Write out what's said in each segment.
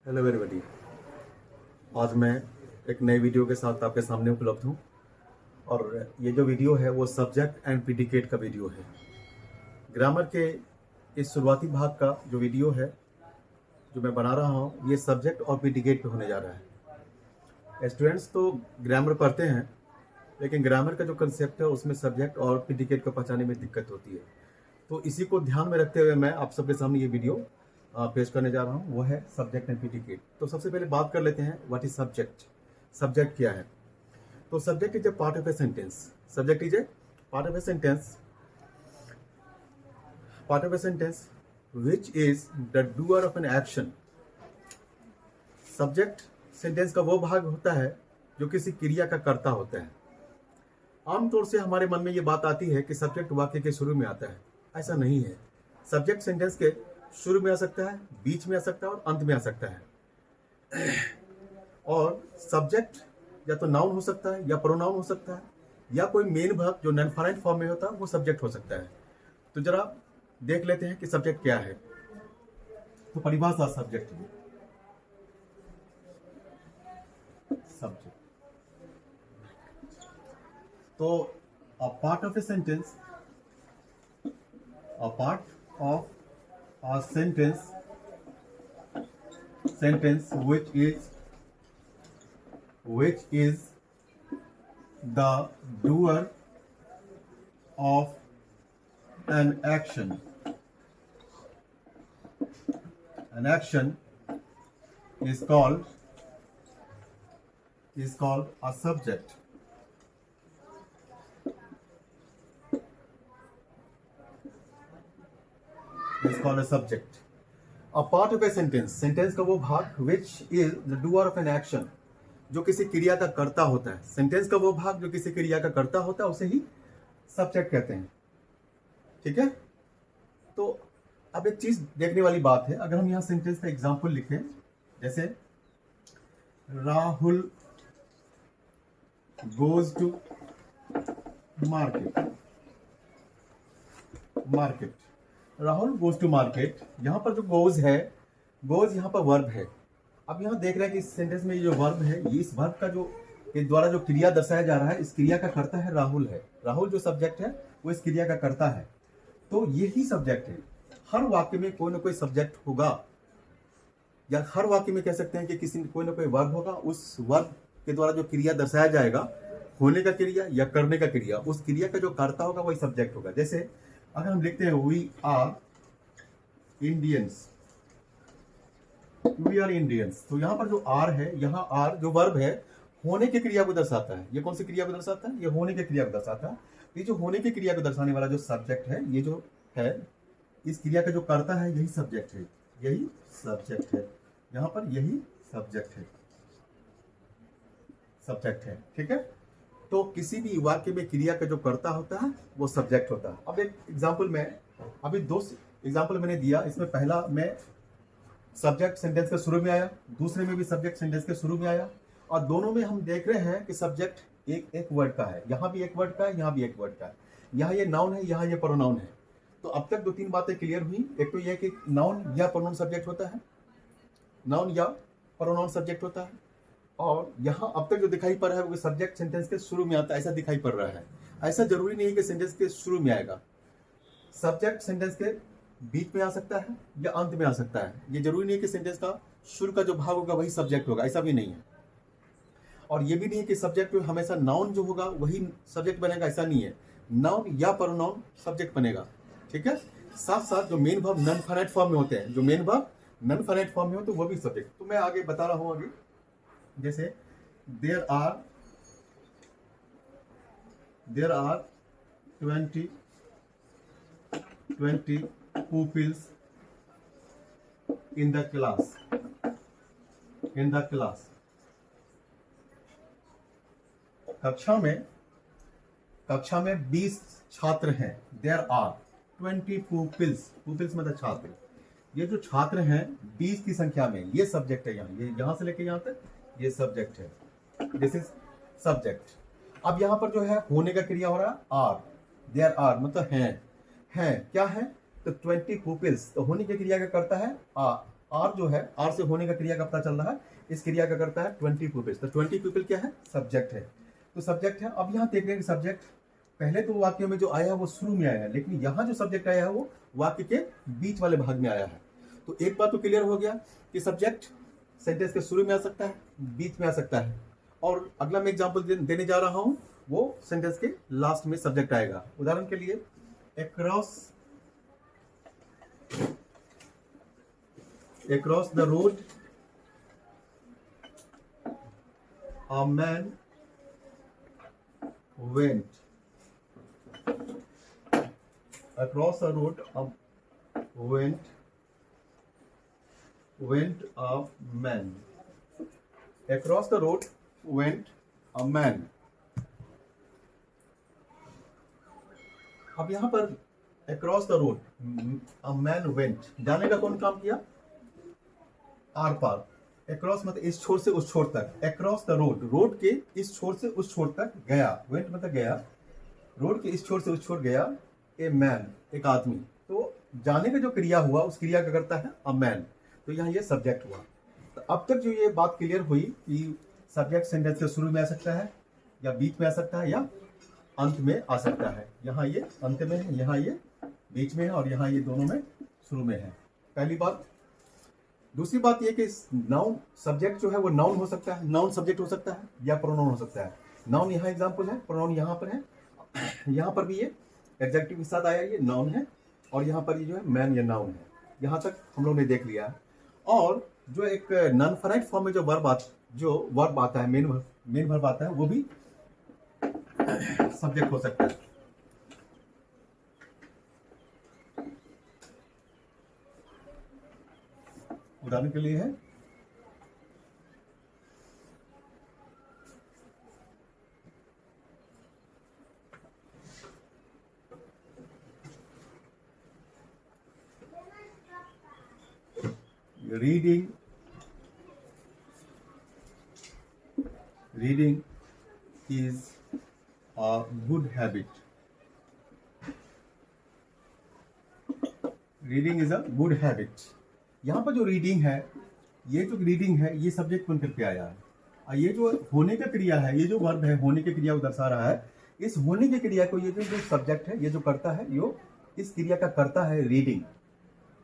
Hello everybody. आज मैं एक नए वीडियो के साथ आपके सामने उपलब्ध हूँ और ये जो वीडियो है वो सब्जेक्ट एंड प्रीडिकेट का वीडियो है। ग्रामर के इस शुरुआती भाग का जो वीडियो है जो मैं बना रहा हूँ ये सब्जेक्ट और प्रीडिकेट पे होने जा रहा है। स्टूडेंट्स तो ग्रामर पढ़ते हैं लेकिन ग्रामर का जो कंसेप्ट है उसमें सब्जेक्ट और प्रीडिकेट को पहचानने में दिक्कत होती है। तो इसी को ध्यान में रखते हुए मैं आप सबके सामने ये वीडियो पेश करने जा रहा हूँ, वो है सब्जेक्ट एंड प्रीडिकेट। तो सबसे पहले बात कर लेते हैं व्हाट इज सब्जेक्ट। सब्जेक्ट क्या है? तो subject is a part of a sentence. Subject is a part of a sentence, part of a sentence which is the doer of an action. Subject sentence का वो भाग होता है जो किसी क्रिया का कर्ता होता है। आमतौर से हमारे मन में ये बात आती है कि सब्जेक्ट वाक्य के शुरू में आता है। ऐसा नहीं है। सब्जेक्ट सेंटेंस के शुरू में आ सकता है, बीच में आ सकता है और अंत में आ सकता है। और सब्जेक्ट या तो नाउन हो सकता है या प्रोनाउन हो सकता है या कोई मेन वर्ब जो नॉन फाइनाइट फॉर्म में होता है वो सब्जेक्ट हो सकता है। तो जरा देख लेते हैं कि सब्जेक्ट क्या है। तो परिभाषा सब्जेक्ट की सब्जेक्ट तो a part of a sentence, a part of a sentence which is the doer of an action. An action is called a subject. Is called a subject. A part of a sentence, sentence का वो भाग which is the doer of an action, जो किसी क्रिया का कर्ता होता है। सेंटेंस का वो भाग जो किसी क्रिया का कर्ता होता है उसे ही सब्जेक्ट कहते हैं। ठीक है। तो अब एक चीज देखने वाली बात है, अगर हम यहाँ सेंटेंस का एग्जाम्पल लिखें, जैसे Rahul goes to market. Market, Rahul goes to market. यहाँ पर जो गोज है, गोज यहाँ पर वर्ब है। अब यहाँ देख रहे हैं कि इस सेंटेंस में ये जो वर्ब है, ये इस वर्ब का जो के द्वारा जो क्रिया दर्शाया जा रहा है, इस क्रिया का कर्ता है राहुल है। राहुल जो सब्जेक्ट है वो इस क्रिया का कर्ता है। तो यही सब्जेक्ट है। हर वाक्य में कोई ना कोई सब्जेक्ट होगा, या हर वाक्य में कह सकते हैं कि किसी कोई ना कोई वर्ब होगा। उस वर्ब के द्वारा जो क्रिया दर्शाया जाएगा, होने का क्रिया या करने का क्रिया, उस क्रिया का जो कर्ता होगा वही सब्जेक्ट होगा। जैसे अगर हम लिखते हैं we are Indians, we are Indians, तो यहाँ पर जो आर है, यहाँ आर जो वर्ब है होने की क्रिया को दर्शाता है। ये कौन सी क्रिया को दर्शाता है? ये होने की क्रिया को दर्शाता है। ये जो होने की क्रिया को दर्शाने वाला जो सब्जेक्ट है, ये जो है इस क्रिया का जो कर्ता है यही सब्जेक्ट है। यही सब्जेक्ट है। यहाँ पर यही सब्जेक्ट है, सब्जेक्ट है। ठीक है। तो किसी भी वाक्य में क्रिया का जो कर्ता होता है वो सब्जेक्ट होता है। अब एक एग्जांपल में, अभी दो एग्जांपल मैंने दिया, इसमें पहला में सब्जेक्ट सेंटेंस के शुरू में आया, दूसरे में भी सब्जेक्ट सेंटेंस के शुरू में आया, और दोनों में हम देख रहे हैं कि सब्जेक्ट एक एक वर्ड का है। यहाँ भी एक वर्ड का है, यहाँ भी एक वर्ड का है। यहाँ ये नाउन है, यहाँ ये प्रोनाउन है। तो अब तक दो तीन बातें क्लियर हुई। एक तो यह कि नाउन या प्रोनाउन सब्जेक्ट होता है, नाउन या प्रोनाउन सब्जेक्ट होता है। और यहाँ अब तक जो दिखाई पड़ रहा है वो सब्जेक्ट सेंटेंस के शुरू में आता है, ऐसा दिखाई पड़ रहा है। ऐसा जरूरी नहीं है कि सेंटेंस के शुरू में आएगा। सब्जेक्ट सेंटेंस के बीच में आ सकता है या अंत में आ सकता है। ये जरूरी नहीं है कि सेंटेंस का शुरू का जो भाग होगा वही सब्जेक्ट होगा, ऐसा भी नहीं है। और ये भी नहीं है कि सब्जेक्ट में हमेशा नाउन जो होगा वही सब्जेक्ट बनेगा, ऐसा नहीं है। नाउन या प्रोनाउन सब्जेक्ट बनेगा। ठीक है। साथ साथ जो main verb non finite form में होते हैं, जो main verb non finite form में हो तो वो भी सब्जेक्ट। तो मैं आगे बता रहा हूँ। आगे जैसे there are 20 pupils in the class. कक्षा में 20 छात्र हैं। there are 20 pupils, pupils मतलब छात्र। ये जो छात्र हैं 20 की संख्या में, ये सब्जेक्ट है। यहाँ से लेके यहाँ तक ये सब्जेक्ट है। This is subject. अब यहाँ पर जो है होने का क्रिया हो रहा है आर, देयर आर मतलब हैं क्या है? तो 20 पुपिल्स, तो होने की क्रिया का करता है आर जो है, आर से होने का क्रिया का पता चल रहा है, इस क्रिया का करता है 20 पीपल्स। तो 20 पीपल क्या है? सब्जेक्ट है। तो सब्जेक्ट है। अब यहाँ देख रहे हैं कि सब्जेक्ट पहले तो वाक्य में जो आया है वो शुरू में आया है, लेकिन यहाँ जो सब्जेक्ट आया है वो वाक्य के बीच वाले भाग में आया है। तो एक बात तो क्लियर हो गया कि सब्जेक्ट सेंटेंस के शुरू में आ सकता है, बीच में आ सकता है, और अगला मैं एग्जांपल देने जा रहा हूं वो सेंटेंस के लास्ट में सब्जेक्ट आएगा। उदाहरण के लिए across the road a man went. Across the road went a man. Across the road went a man. अब यहां पर across the road a man went, जाने का कौन काम किया? Are par. across मतलब इस छोर से उस छोर तक, across the road, रोड के इस छोर से उस छोर तक गया, went मतलब गया, रोड के इस छोर से उस छोर गया ए मैन, एक आदमी। तो जाने का जो क्रिया हुआ उस क्रिया का करता है अ मैन। तो यहाँ ये सब्जेक्ट हुआ। तो अब तक जो ये बात क्लियर हुई कि सब्जेक्ट सेंटेंस के शुरू में आ सकता है, या बीच में आ सकता है, या अंत में आ सकता है। यहाँ ये अंत में है, यहाँ ये बीच में है, और यहाँ ये दोनों में शुरू में है। पहली बात। दूसरी बात ये कि नाउन सब्जेक्ट जो है वो नाउन हो सकता है, नाउन सब्जेक्ट हो सकता है, या प्रोनाउन हो सकता है। नाउन यहाँ एग्जांपल है, प्रोनाउन यहाँ पर है। यहाँ पर भी ये एडजेक्टिव के साथ आया, ये नाउन है, और यहाँ पर ये जो है मैन या नाउन है। यहाँ तक हम लोग ने देख लिया है। और जो एक नॉन फाइनाइट फॉर्म में जो वर्ब आता है, मेन वर्ब आता है, वो भी सब्जेक्ट हो सकता है। उदाहरण के लिए है reading is a good habit. Reading is a good habit. यहाँ पर जो रीडिंग है, ये जो रीडिंग है ये सब्जेक्ट बन करके आया है, और ये जो होने का क्रिया है, ये जो वर्ब है होने की क्रिया को दर्शा रहा है। इस होने की क्रिया को ये जो सब्जेक्ट है, ये जो करता है, यो इस क्रिया का करता है रीडिंग।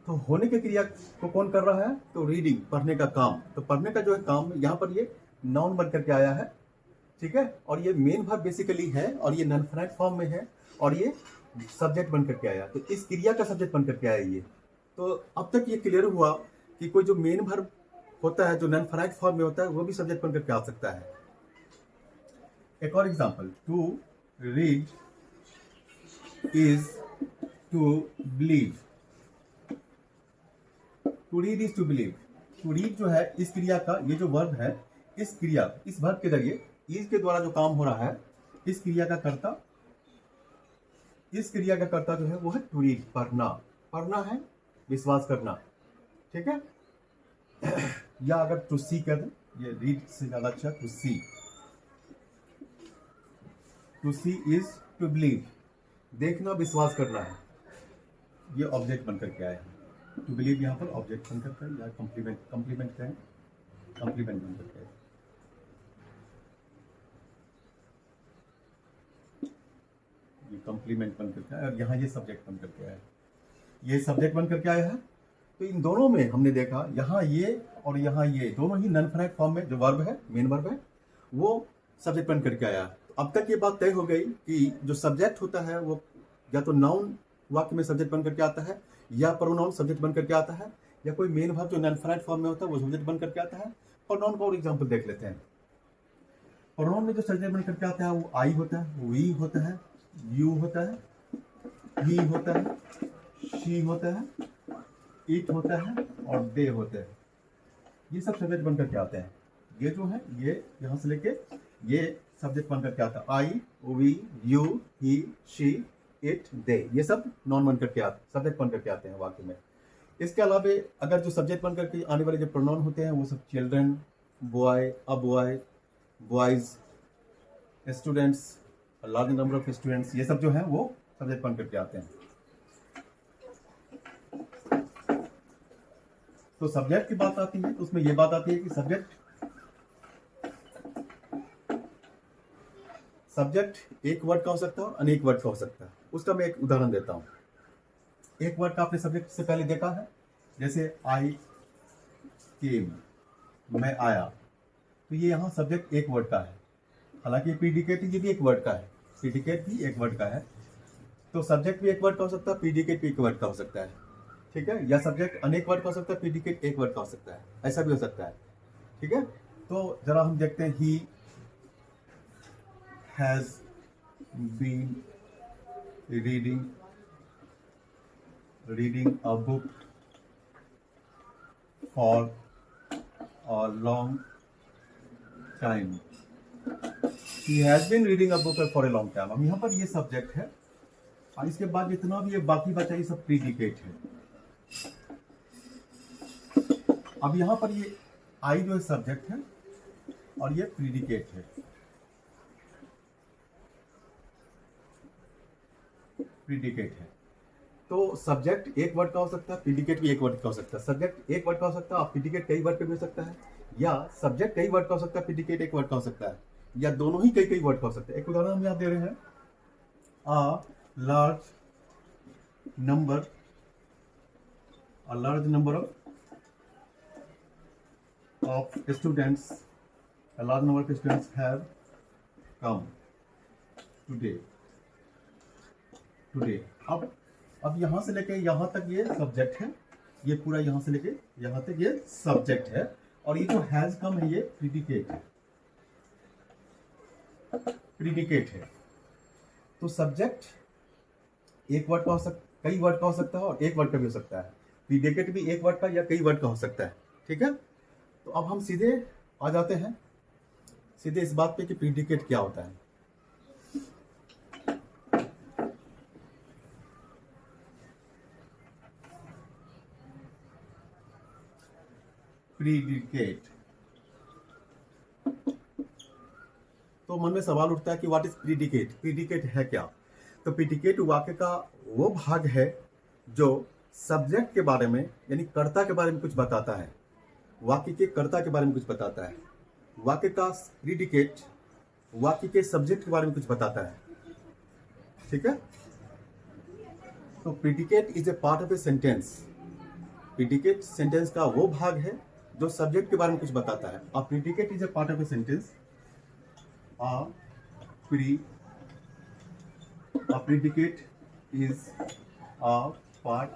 तो होने की क्रिया को कौन कर रहा है? तो रीडिंग, पढ़ने का काम। तो पढ़ने का जो है काम, यहाँ पर ये नाउन बन करके आया है, ठीक है। और ये मेन वर्ब बेसिकली है, और ये नॉन फाइनाइट फॉर्म में है, और ये सब्जेक्ट बन करके आया। तो इस क्रिया का सब्जेक्ट बन करके आया ये। तो अब तक ये क्लियर हुआ कि कोई जो मेन वर्ब होता है, जो नॉन फाइनाइट फॉर्म में होता है, वो भी सब्जेक्ट बन करके आ सकता है। एक और example, to read is to believe. To read is to believe. To read जो है इस क्रिया का, ये जो वर्ब है, इस क्रिया, इस वर्ब के जरिए इज के द्वारा जो काम हो रहा है, इस क्रिया का कर्ता जो है वो है टू रीड, पढ़ना। पढ़ना है विश्वास करना, ठीक है। या अगर टू सी कर दें, ये रीड से ज्यादा अच्छा, to see. To see is to believe, देखना विश्वास करना है। ये ऑब्जेक्ट बनकर के आया है। टू बिलीव यहाँ पर ऑब्जेक्ट बनकर के, या कंप्लीमेंट कहें, कंप्लीमेंट बनकर के आया। ये कंप्लीमेंट बन करके आया, और यहाँ ये सब्जेक्ट बन करके आया। ये सब्जेक्ट बन करके आया है। तो इन दोनों में हमने देखा, यहाँ ये और यहाँ ये दोनों ही नॉन फाइनाइट फॉर्म में जो वर्ब है, मेन वर्ब है, वो सब्जेक्ट बन करके आया। तो अब तक ये बात तय हो गई कि जो सब्जेक्ट होता है वो या तो नाउन वाक्य में सब्जेक्ट बन करके आता है, या प्रोनाउन सब्जेक्ट बन करके आता है, या कोई मेन वर्ब जो नॉन फाइनाइट फॉर्म में होता है वो सब्जेक्ट बन करके आता है। प्रोनाउन का और एग्जाम्पल देख लेते हैं। प्रोनाउन में जो सब्जेक्ट बन करके आता है वो आई होता है, वी होता है, यू होता है, ही होता है, शी होता है, इट होता है, और दे होते हैं। ये सब सब्जेक्ट बन करके आते हैं। ये जो है, ये यहाँ से लेके ये सब्जेक्ट बन करके आता है। I, we, you, he, she, it, they, ये सब नॉन बन करके सब्जेक्ट बन करके आते हैं वाक्य में। इसके अलावा अगर जो सब्जेक्ट बन करके आने वाले जो प्रोनाउन होते हैं वो सब children, boy, a boy, boys, students, large number of students, ये सब जो है वो सब्जेक्ट बन करके आते हैं। तो सब्जेक्ट की बात आती है तो उसमें ये बात आती है कि सब्जेक्ट एक वर्ड का हो सकता है और अनेक वर्ड का हो सकता है। उसका मैं एक उदाहरण देता हूँ। एक वर्ड का आपने सब्जेक्ट से पहले देखा है, जैसे आई केम, मैं आया, तो ये यहाँ सब्जेक्ट एक वर्ड का है। हालांकि प्रीडिकेट ये भी एक वर्ड का है, प्रीडिकेट भी एक वर्ड का है। तो सब्जेक्ट भी एक वर्ड का हो सकता है, प्रीडिकेट भी एक वर्ड का हो सकता है, ठीक है। या सब्जेक्ट अनेक वर्ड का हो सकता है, प्रीडिकेट एक वर्ड का हो सकता है, ऐसा भी हो सकता है, ठीक है। तो जरा हम देखते हैं, he has been reading a book for a long time. He has been reading a book for a long time। अब यहाँ पर ये सब्जेक्ट है और इसके बाद जितना भी ये बाकी बचा ये सब प्रीडिकेट है। अब यहाँ पर ये आई जो है सब्जेक्ट है और ये प्रीडिकेट है। तो सब्जेक्ट एक वर्ड का हो सकता है, प्रीडिकेट भी एक वर्ड का हो सकता है। सब्जेक्ट एक वर्ड का हो सकता है और प्रीडिकेट कई वर्ड का भी हो सकता है, या सब्जेक्ट कई वर्ड का हो सकता है, प्रीडिकेट एक वर्ड का हो सकता है, या दोनों ही कई वर्ड का हो सकता है। एक उदाहरण हम यहाँ दे रहे हैं, a large number of students have come today। अब यहाँ से लेके यहाँ तक ये सब्जेक्ट है, ये पूरा यहाँ से लेके यहाँ तक ये सब्जेक्ट है, और ये जो हैज कम है ये प्रीडिकेट है। तो सब्जेक्ट एक वर्ड का हो सकता, कई वर्ड का हो सकता है और एक वर्ड का भी हो सकता है। प्रीडिकेट भी एक वर्ड का या कई वर्ड का हो सकता है, ठीक है। तो अब हम सीधे आ जाते हैं इस बात पे कि प्रीडिकेट क्या होता है। प्रीडिकेट, तो मन में सवाल उठता है कि व्हाट इज प्रीडिकेट, प्रीडिकेट है क्या। तो प्रीडिकेट वाक्य का वो भाग है जो सब्जेक्ट के बारे में यानी कर्ता के बारे में कुछ बताता है, वाक्य के कर्ता के बारे में कुछ बताता है। वाक्य का प्रीडिकेट वाक्य के सब्जेक्ट के बारे में कुछ बताता है, ठीक है। तो predicate is a part of a sentence. Predicate sentence का वो भाग है जो सब्जेक्ट के बारे में कुछ बताता है। और predicate is a part of a sentence. Predicate is a part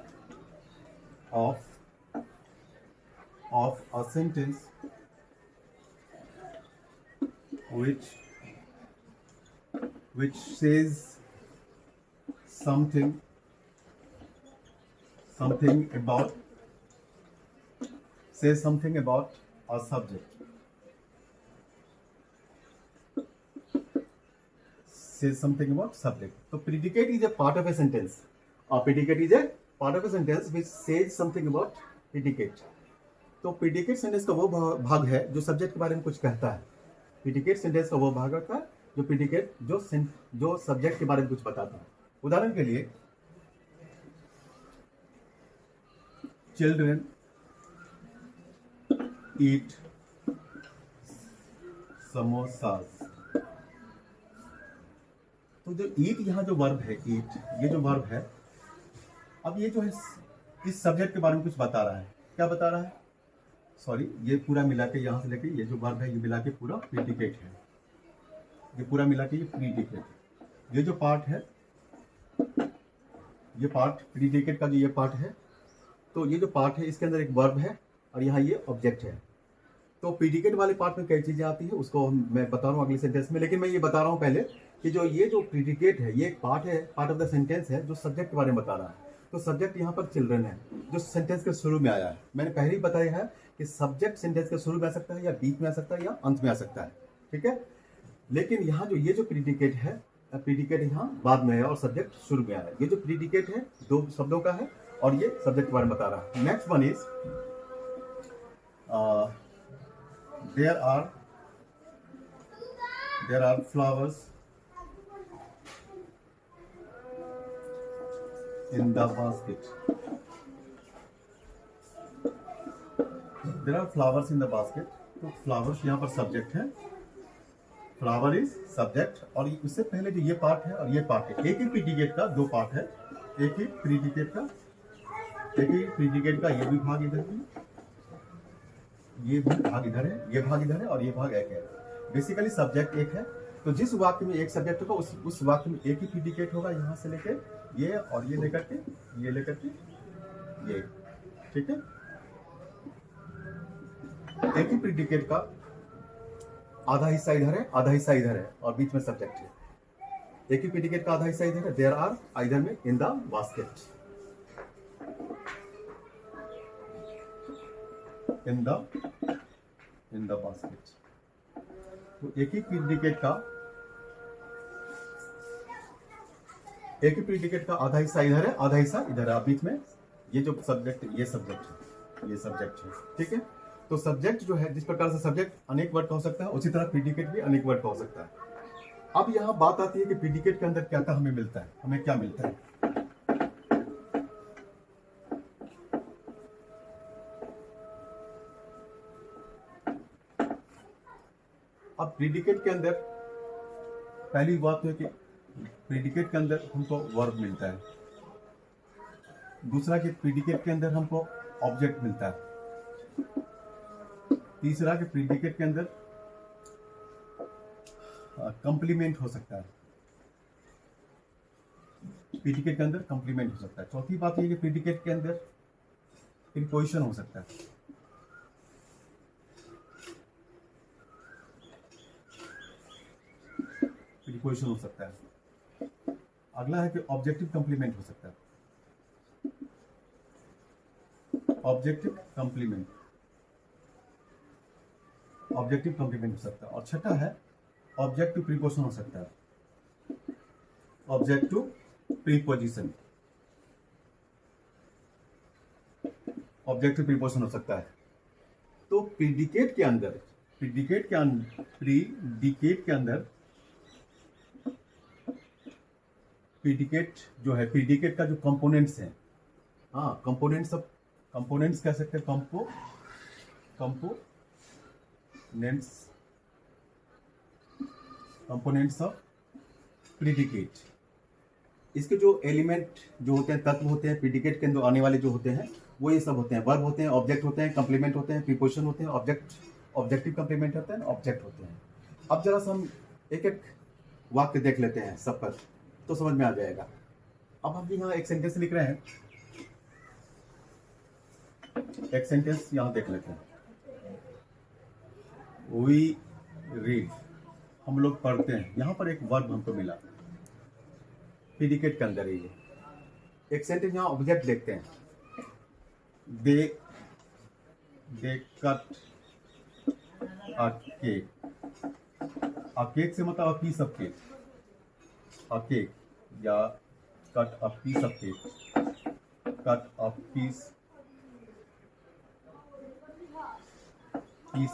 of a sentence which says something about a subject, says something about subject। तो predicate is a part of a sentence, or predicate is a part of a sentence which says something about predicate। तो predicate sentence का वो भाग है जो subject के बारे में कुछ कहता है। predicate सेंटेंस का वो भाग होता है जो predicate जो सब्जेक्ट के बारे में कुछ बताता है। उदाहरण के लिए, चिल्ड्रन ईट समोसास। तो जो ईट यहाँ जो वर्ब है, ईट ये जो वर्ब है, अब ये जो है इस सब्जेक्ट के बारे में कुछ बता रहा है। क्या बता रहा है? सॉरी, ये पूरा मिला के यहाँ से लेके ये जो वर्ब है ये मिला के पूरा प्रीडिकेट है। ये पूरा मिला के ये प्रीडिकेट है। ये जो पार्ट है, ये पार्ट प्रीडिकेट का जो ये पार्ट है, तो ये जो पार्ट है इसके अंदर एक वर्ब है और यहाँ ये ऑब्जेक्ट है। तो प्रीडिकेट वाले पार्ट में कई चीजें आती है, उसको मैं बता रहा हूँ अगले सेंटेंस में। लेकिन मैं ये बता रहा हूँ पहले कि ये जो प्रीडिकेट है ये एक पार्ट है, पार्ट ऑफ द सेंटेंस है जो सब्जेक्ट के बारे में बता रहा है। तो सब्जेक्ट यहाँ पर चिल्ड्रन है जो सेंटेंस के शुरू में आया है। मैंने पहले ही बताया है कि सब्जेक्ट सेंटेंस के शुरू में आ सकता है, या बीच में आ सकता है, या अंत में आ सकता है, ठीक है। लेकिन यहाँ जो ये जो प्रीडिकेट है, प्रीडिकेट यहाँ बाद में है और सब्जेक्ट शुरू में आ रहा है। ये जो प्रीडिकेट है दो शब्दों का है और ये सब्जेक्ट के बारे में बता रहा है। Next one is there are flowers in the basket। There are flowers in the basket, तो फ्लावर्स यहाँ पर सब्जेक्ट है, फ्लावर इज सब्जेक्ट, और उससे पहले जो ये पार्ट है और ये पार्ट है, एक ही प्रीडिकेट का दो पार्ट है, एक ही प्रीडिकेट का ये भी भाग इधर है, ये भी भाग इधर है, ये भाग इधर है, और ये भाग एक है। बेसिकली सब्जेक्ट एक है, तो जिस वाक्य में एक सब्जेक्ट होगा उस वाक्य में एक ही प्रीडिकेट होगा, यहाँ से लेके ये और ये लेकर के ये, ठीक है। एक ही प्रीडिकेट का आधा हिस्सा इधर है, आधा हिस्सा इधर है, और बीच में सब्जेक्ट है। एक ही प्रीडिकेट का आधा हिस्सा इधर है, देयर आर आइदर में इन the basket, in the basket. तो एक ही प्रीडिकेट का आधा हिस्सा इधर है, आधा हिस्सा इधर है, बीच में ये जो सब्जेक्ट ये सब्जेक्ट है, ठीक है। तो सब्जेक्ट जो है, जिस प्रकार से सब्जेक्ट अनेक वर्ड का हो सकता है, उसी तरह प्रीडिकेट भी अनेक वर्ड का हो सकता है। अब यहाँ बात आती है कि प्रीडिकेट के अंदर क्या हमें मिलता है, हमें क्या मिलता है। अब प्रीडिकेट के अंदर पहली बात है कि प्रीडिकेट के अंदर हमको वर्ब मिलता है, दूसरा कि प्रीडिकेट के अंदर हमको ऑब्जेक्ट मिलता है, तीसरा कि प्रीडिकेट के अंदर कंप्लीमेंट हो सकता है, प्रीडिकेट के अंदर कंप्लीमेंट हो सकता है। चौथी बात यह कि प्रीडिकेट के अंदर प्रीपोजिशन हो सकता है। प्रीपोजिशन हो सकता है। अगला है कि ऑब्जेक्टिव कंप्लीमेंट हो सकता है, ऑब्जेक्टिव कंप्लीमेंट हो सकता है। और छठा है ऑब्जेक्टिव प्रीपोजिशन हो सकता है, ऑब्जेक्टिव प्रीपोजिशन हो सकता है। तो प्रीडिकेट के अंदर प्रीडिकेट जो है, प्रीडिकेट का जो कंपोनेंट्स हैं, कंपोनेंट्स कह सकते हैं, कंपोनेंट्स ऑफ प्रीडिकेट। इसके जो एलिमेंट जो होते हैं, तत्व होते हैं प्रीडिकेट के अंदर आने वाले जो होते हैं, वो ये सब होते हैं, वर्ब होते हैं, ऑब्जेक्ट होते हैं, कंप्लीमेंट होते हैं, प्रीपोजिशन होते हैं, ऑब्जेक्टिव कंप्लीमेंट होते हैं, ऑब्जेक्ट होते हैं। अब जरा हम एक एक वाक्य देख लेते हैं सब पर, तो समझ में आ जाएगा। अब हम यहाँ एक सेंटेंस लिख रहे हैं, एक सेंटेंस यहाँ देख लेते हैं। वी रीड, हम लोग पढ़ते हैं। यहाँ पर एक वर्ब हमको मिला प्रीडिकेट के अंदर ही। एक सेंटेंस यहाँ ऑब्जेक्ट देखते हैं, they cut a cake. A cake से मतलब a piece of cake, a cake या cut a piece of cake, cut a piece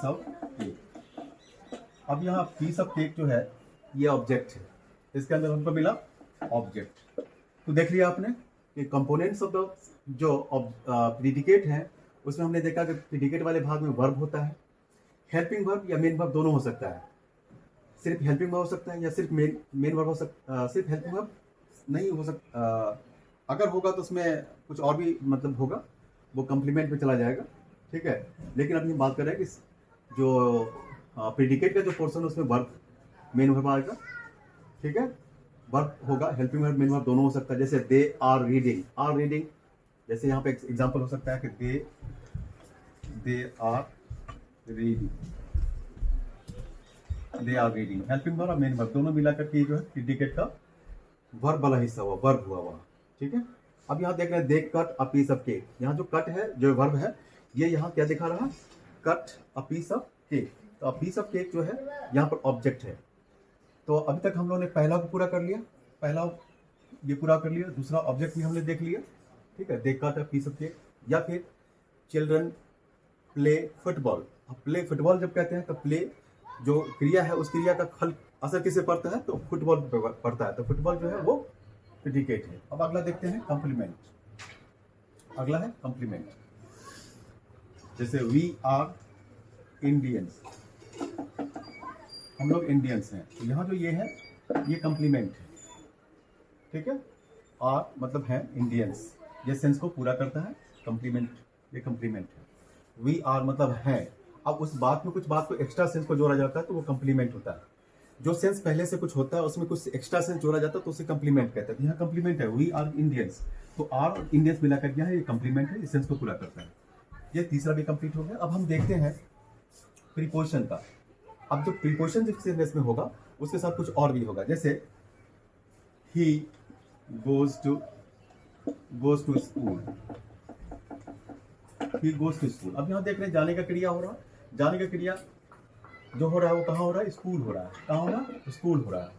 of cake. अब यहाँ पीस ऑफ केक जो है ये ऑब्जेक्ट है, इसके अंदर हमको मिला ऑब्जेक्ट। तो देख लिया आपने कि कंपोनेंट्स ऑफ द जो प्रीडिकेट है, उसमें हमने देखा कि प्रीडिकेट वाले भाग में वर्ब होता है, हेल्पिंग वर्ब या मेन वर्ब दोनों हो सकता है। सिर्फ हेल्पिंग वर्ब हो सकता है या सिर्फ मेन वर्ब हो सकता, सिर्फ हेल्पिंग वर्ब नहीं हो सकता। अगर होगा तो उसमें कुछ और भी मतलब होगा, वो कंप्लीमेंट में चला जाएगा, ठीक है। लेकिन अभी हम बात कर रहे हैं कि जो प्रीडिकेट का जो पोर्शन है उसमें वर्ब मेन वर्ब आएगा, ठीक है। वर्ब होगा, हेल्पिंग वर्ब मेन वर्ब दोनों हो सकता है। जैसे दे आर रीडिंग, जैसे यहाँ पे एक एग्जांपल हो सकता है कि they are reading, helping verb और मेन वर्ब दोनों मिलाकर के जो है प्रीडिकेट का वर्ब वाला हिस्सा हुआ, वर्ब हुआ वहाँ, ठीक है। अब यहाँ देख रहे हैं they cut a piece of cake. यहाँ जो कट है, जो वर्ब है, ये यहाँ क्या दिखा रहा है, cut a piece of cake. तो अ पीस ऑफ केक जो है यहाँ पर ऑब्जेक्ट है। तो अभी तक हम लोगों ने पहला को पूरा कर लिया, दूसरा ऑब्जेक्ट भी हमने देख लिया, ठीक है, they cut a piece of cake. या फिर चिल्ड्रन प्ले फुटबॉल। अब प्ले फुटबॉल जब कहते हैं तो प्ले जो क्रिया है, उस क्रिया का फल असर किसे पड़ता है, तो फुटबॉल पे पड़ता है। तो फुटबॉल जो है वो प्रीडिकेट है। अब अगला देखते हैं कंप्लीमेंट। अगला है कंप्लीमेंट। जैसे वी आर इंडियंस, हम लोग इंडियंस हैं, तो यहाँ जो ये है ये कम्प्लीमेंट है, ठीक है। आर मतलब है इंडियंस, ये सेंस को पूरा करता है, कम्प्लीमेंट, ये कम्प्लीमेंट है। वी आर मतलब है, अब उस बात में कुछ बात को एक्स्ट्रा सेंस को जोड़ा जाता है तो वो कम्प्लीमेंट होता है। जो सेंस पहले से कुछ होता है उसमें कुछ एक्स्ट्रा सेंस जोड़ा जाता है तो उसे कम्प्लीमेंट कहते हैं। यहाँ कम्प्लीमेंट है, वी आर इंडियंस, तो आर और इंडियंस मिलाकर क्या है, ये कम्प्लीमेंट है, इस सेंस को पूरा करता है। ये तीसरा भी कंप्लीट हो गया। अब हम देखते हैं प्रीपोजिशन का। अब जो प्रीपोजिशन जिस सेंटेंस में होगा उसके साथ कुछ और भी होगा, जैसे he goes to school, he goes to school. अब यहाँ देख रहे हैं जाने का क्रिया हो रहा है, जाने का क्रिया जो हो रहा है वो कहाँ हो रहा है, स्कूल हो रहा है, कहाँ हो रहा है, स्कूल हो रहा है,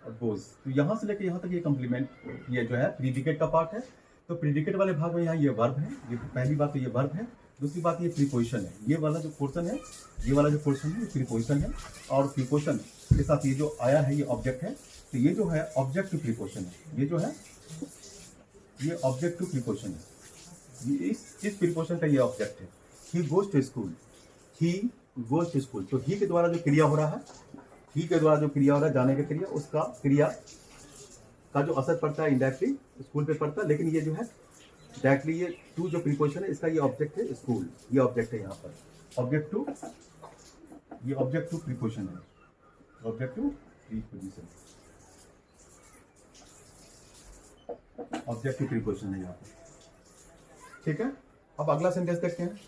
और गोज, तो यहाँ से लेकर यहाँ तक ये कम्प्लीमेंट, ये जो है प्रीडिकेट का पार्ट है। तो प्रीडिकेट वाले भाग में यहाँ ये वर्ब है, ये पहली बात तो ये वर्ब है, दूसरी बात ये प्रीपोजिशन है, ये वाला जो पोर्शन है, ये वाला जो पोर्शन है ये प्रीपोजिशन है, और प्रीपोजिशन के साथ ये जो आया है ये ऑब्जेक्ट है, तो ये जो है ऑब्जेक्ट टू प्रीपोजिशन है, ये जो है ये ऑब्जेक्ट टू प्रीपोजिशन है, ये इस प्रीपोजिशन का ये ऑब्जेक्ट है। He goes to school, he goes to school, तो ही के द्वारा जो क्रिया हो रहा है, ही के द्वारा जो क्रिया हो रहा है जाने का क्रिया, उसका क्रिया का जो असर पड़ता है इनडायरेक्टली स्कूल पे पड़ता है, लेकिन ये जो है डायरेक्टली ये टू जो प्रीपोजिशन है इसका ये ऑब्जेक्ट है स्कूल, ये ऑब्जेक्ट है यहाँ पर, ऑब्जेक्ट टू, ये ऑब्जेक्ट टू प्रीपोजिशन है, object to preposition, object to preposition है यहाँ पर, ठीक है। अब अगला सेंटेंस देखते हैं,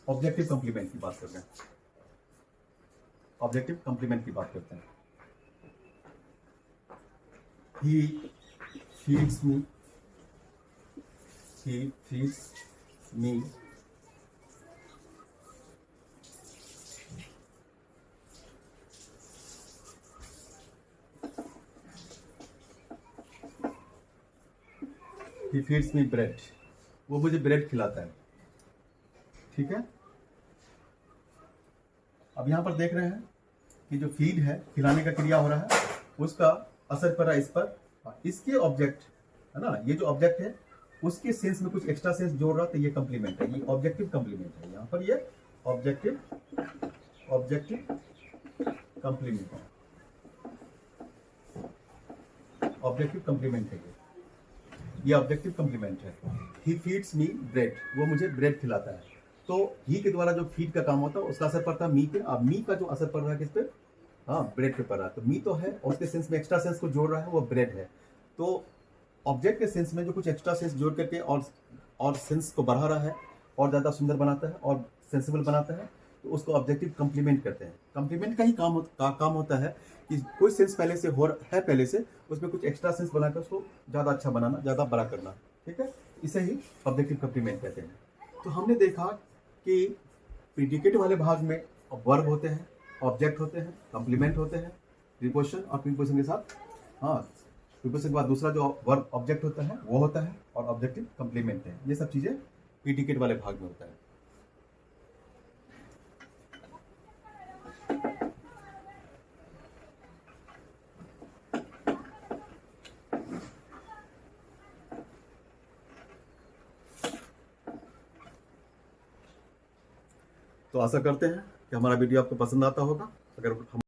ऑब्जेक्टिव कम्प्लीमेंट की बात करते हैं, ऑब्जेक्टिव कम्प्लीमेंट की बात करते हैं। He feeds me, he feeds me, he feeds me bread, वो मुझे ब्रेड खिलाता है, ठीक है। अब यहाँ पर देख रहे हैं कि जो फीड है, खिलाने का क्रिया हो रहा है, उसका असर पड़ रहा है इस पर, इसके ऑब्जेक्ट है ना, ये जो ऑब्जेक्ट है उसके सेंस में कुछ एक्स्ट्रा सेंस जोड़ रहा, तो ये कम्प्लीमेंट है, ये ऑब्जेक्टिव कम्प्लीमेंट है, यहाँ पर ये ऑब्जेक्टिव कम्प्लीमेंट है, ऑब्जेक्टिव कम्प्लीमेंट है, ये ऑब्जेक्टिव कम्प्लीमेंट है। ही फीड्स मी ब्रेड, वो मुझे ब्रेड खिलाता है, तो ही के द्वारा जो फीड का काम होता है उसका असर पड़ता है मी पे। अब मी का जो असर पड़ रहा है किस पे, हाँ ब्रेड पे पड़ रहा है, तो मी तो है और उसके सेंस में एक्स्ट्रा सेंस को जोड़ रहा है वो ब्रेड है, तो ऑब्जेक्ट के सेंस में जो कुछ एक्स्ट्रा सेंस जोड़ करके और सेंस को बढ़ा रहा है और ज़्यादा सुंदर बनाता है और सेंसिबल बनाता है, तो उसको ऑब्जेक्टिव कम्प्लीमेंट कहते हैं। कम्प्लीमेंट का ही काम होता है कि कोई सेंस पहले से पहले से उसमें कुछ एक्स्ट्रा सेंस बनाकर उसको ज़्यादा अच्छा बनाना, ज़्यादा बड़ा करना, ठीक है, इसे ही ऑब्जेक्टिव कम्प्लीमेंट कहते हैं। तो हमने देखा कि प्रीडिकेट वाले भाग में वर्ब होते हैं, ऑब्जेक्ट होते हैं, कम्प्लीमेंट होते हैं, प्रीपोजिशन और प्रीपोजिशन के साथ, हाँ प्रीपोजिशन के बाद दूसरा जो वर्ब ऑब्जेक्ट होता है वो होता है, और ऑब्जेक्टिव कम्प्लीमेंट है, ये सब चीज़ें प्रीडिकेट वाले भाग में होता है। तो आशा करते हैं कि हमारा वीडियो आपको पसंद आता होगा। अगर हम